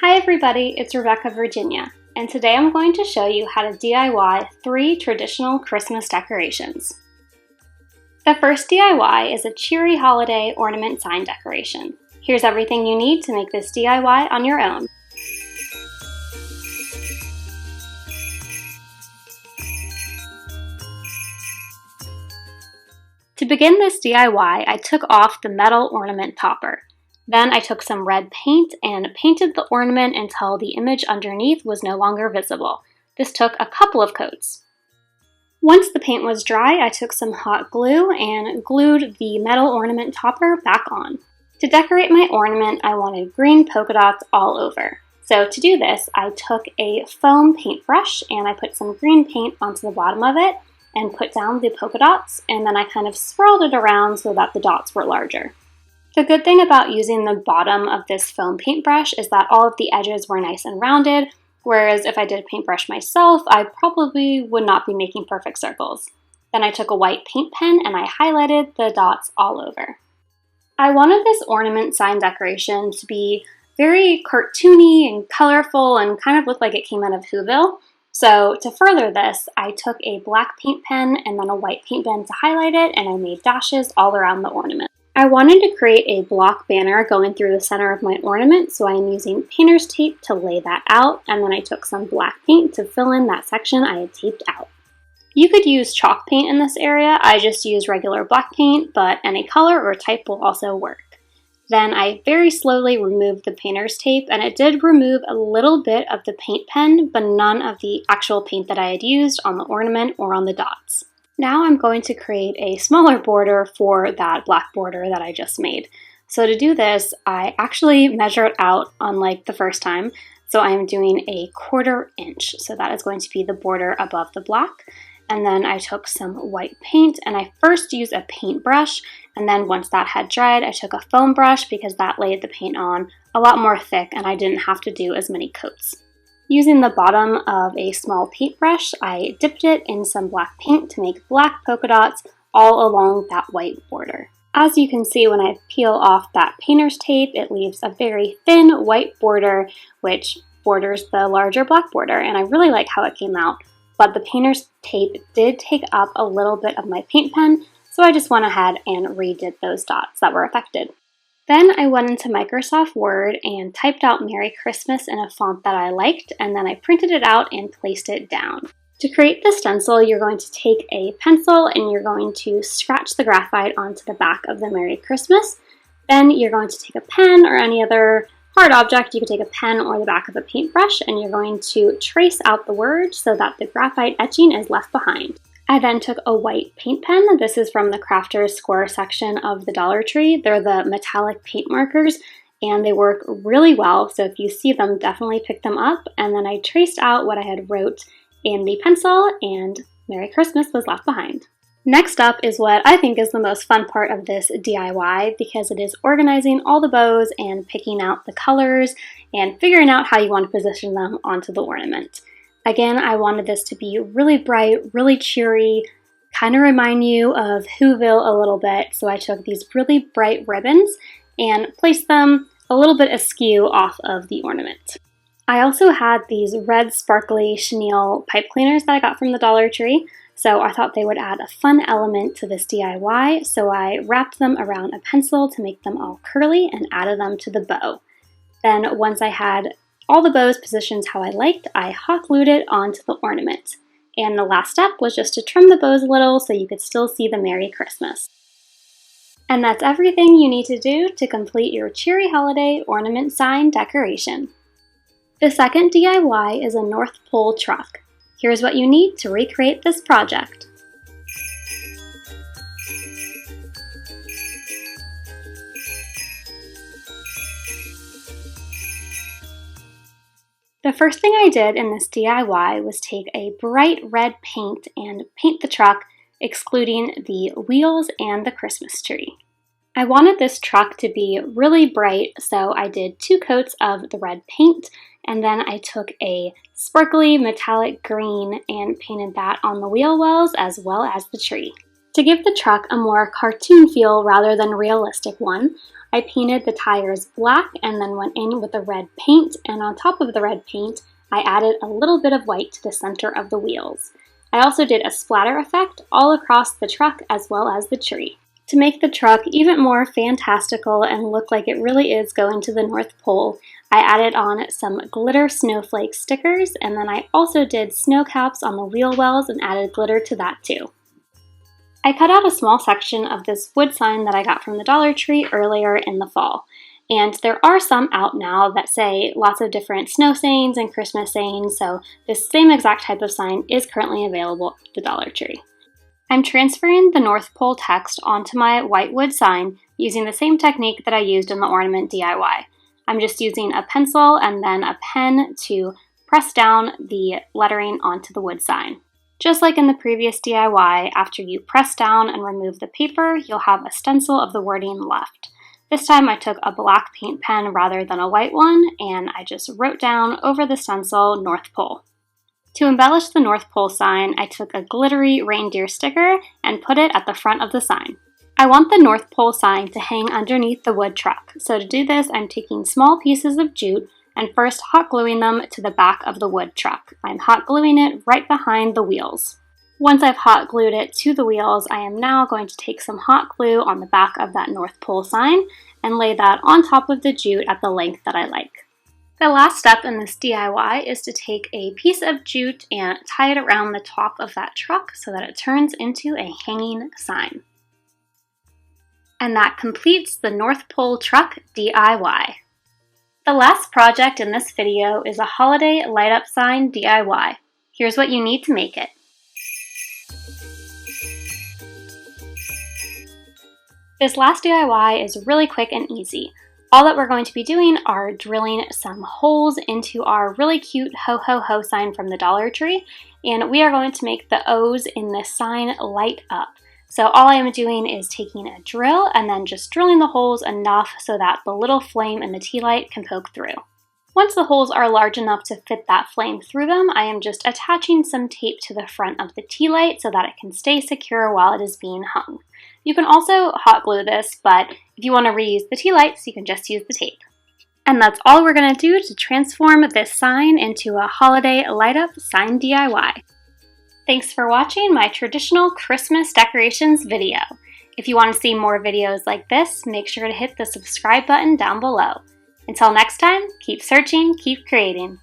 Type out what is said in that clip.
Hi everybody, it's Rebecca, Virginia, and today I'm going to show you how to DIY 3 traditional Christmas decorations. The first DIY is a Cheery holiday ornament sign decoration. Here's everything you need to make this DIY on your own. To begin this DIY, I took off the metal ornament topper. Then I took some red paint and painted the ornament until the image underneath was no longer visible. This took a couple of coats. Once the paint was dry, I took some hot glue and glued the metal ornament topper back on. To decorate my ornament, I wanted green polka dots all over. So to do this, I took a foam paintbrush and I put some green paint onto the bottom of it and put down the polka dots, and then I kind of swirled it around so that the dots were larger. The good thing about using the bottom of this foam paintbrush is that all of the edges were nice and rounded, whereas if I did paintbrush myself, I probably would not be making perfect circles. Then I took a white paint pen and I highlighted the dots all over. I wanted this ornament sign decoration to be very cartoony and colorful and kind of look like it came out of Whoville. So to further this, I took a black paint pen and then a white paint pen to highlight it, and I made dashes all around the ornament. I wanted to create a block banner going through the center of my ornament, so I am using painter's tape to lay that out, and then I took some black paint to fill in that section I had taped out. You could use chalk paint in this area. I just used regular black paint, but any color or type will also work. Then I very slowly removed the painter's tape, and it did remove a little bit of the paint pen, but none of the actual paint that I had used on the ornament or on the dots. Now I'm going to create a smaller border for that black border that I just made. So to do this, I actually measured out unlike the first time. So I'm doing a 1/4 inch. So that is going to be the border above the black. And then I took some white paint and I first used a paintbrush. And then once that had dried, I took a foam brush because that laid the paint on a lot more thick and I didn't have to do as many coats. Using the bottom of a small paintbrush, I dipped it in some black paint to make black polka dots all along that white border. As you can see, when I peel off that painter's tape, it leaves a very thin white border which borders the larger black border, and I really like how it came out. But the painter's tape did take up a little bit of my paint pen, so I just went ahead and redid those dots that were affected. Then I went into Microsoft Word and typed out Merry Christmas in a font that I liked, and then I printed it out and placed it down. To create the stencil, you're going to take a pencil and you're going to scratch the graphite onto the back of the Merry Christmas. Then you're going to take a pen or any other hard object. You could take a pen or the back of a paintbrush, and you're going to trace out the word so that the graphite etching is left behind. I then took a white paint pen. This is from the Crafter's Square section of the Dollar Tree. They're the metallic paint markers and they work really well, so if you see them, definitely pick them up. And then I traced out what I had wrote in the pencil, and Merry Christmas was left behind. Next up is what I think is the most fun part of this DIY, because it is organizing all the bows and picking out the colors and figuring out how you want to position them onto the ornament. Again, I wanted this to be really bright, really cheery, kind of remind you of Whoville a little bit, so I took these really bright ribbons and placed them a little bit askew off of the ornament. I also had these red sparkly chenille pipe cleaners that I got from the Dollar Tree, so I thought they would add a fun element to this DIY, so I wrapped them around a pencil to make them all curly and added them to the bow. Then once I had all the bows positioned how I liked, I hot glued it onto the ornament. And the last step was just to trim the bows a little so you could still see the Merry Christmas. And that's everything you need to do to complete your Cheery holiday ornament sign decoration. The second DIY is a North Pole truck. Here's what you need to recreate this project. The first thing I did in this DIY was take a bright red paint and paint the truck, excluding the wheels and the Christmas tree. I wanted this truck to be really bright, so I did 2 coats of the red paint, and then I took a sparkly metallic green and painted that on the wheel wells as well as the tree. To give the truck a more cartoon feel rather than realistic one, I painted the tires black and then went in with the red paint, and on top of the red paint, I added a little bit of white to the center of the wheels. I also did a splatter effect all across the truck as well as the tree. To make the truck even more fantastical and look like it really is going to the North Pole, I added on some glitter snowflake stickers, and then I also did snow caps on the wheel wells and added glitter to that too. I cut out a small section of this wood sign that I got from the Dollar Tree earlier in the fall. And there are some out now that say lots of different snow sayings and Christmas sayings, so this same exact type of sign is currently available at the Dollar Tree. I'm transferring the North Pole text onto my white wood sign using the same technique that I used in the Ornament DIY. I'm just using a pencil and then a pen to press down the lettering onto the wood sign. Just like in the previous DIY, after you press down and remove the paper, you'll have a stencil of the wording left. This time I took a black paint pen rather than a white one, and I just wrote down over the stencil, North Pole. To embellish the North Pole sign, I took a glittery reindeer sticker and put it at the front of the sign. I want the North Pole sign to hang underneath the wood truck, so to do this I'm taking small pieces of jute and first hot gluing them to the back of the wood truck. I'm hot gluing it right behind the wheels. Once I've hot glued it to the wheels, I am now going to take some hot glue on the back of that North Pole sign and lay that on top of the jute at the length that I like. The last step in this DIY is to take a piece of jute and tie it around the top of that truck so that it turns into a hanging sign. And that completes the North Pole truck DIY. The last project in this video is a holiday light up sign DIY. Here's what you need to make it. This last DIY is really quick and easy. All that we're going to be doing are drilling some holes into our really cute ho ho ho sign from the Dollar Tree, and we are going to make the O's in this sign light up. So all I am doing is taking a drill and then just drilling the holes enough so that the little flame in the tea light can poke through. Once the holes are large enough to fit that flame through them, I am just attaching some tape to the front of the tea light so that it can stay secure while it is being hung. You can also hot glue this, but if you want to reuse the tea lights, you can just use the tape. And that's all we're going to do to transform this sign into a holiday light up sign DIY. Thanks for watching my traditional Christmas decorations video. If you want to see more videos like this, make sure to hit the subscribe button down below. Until next time, keep searching, keep creating.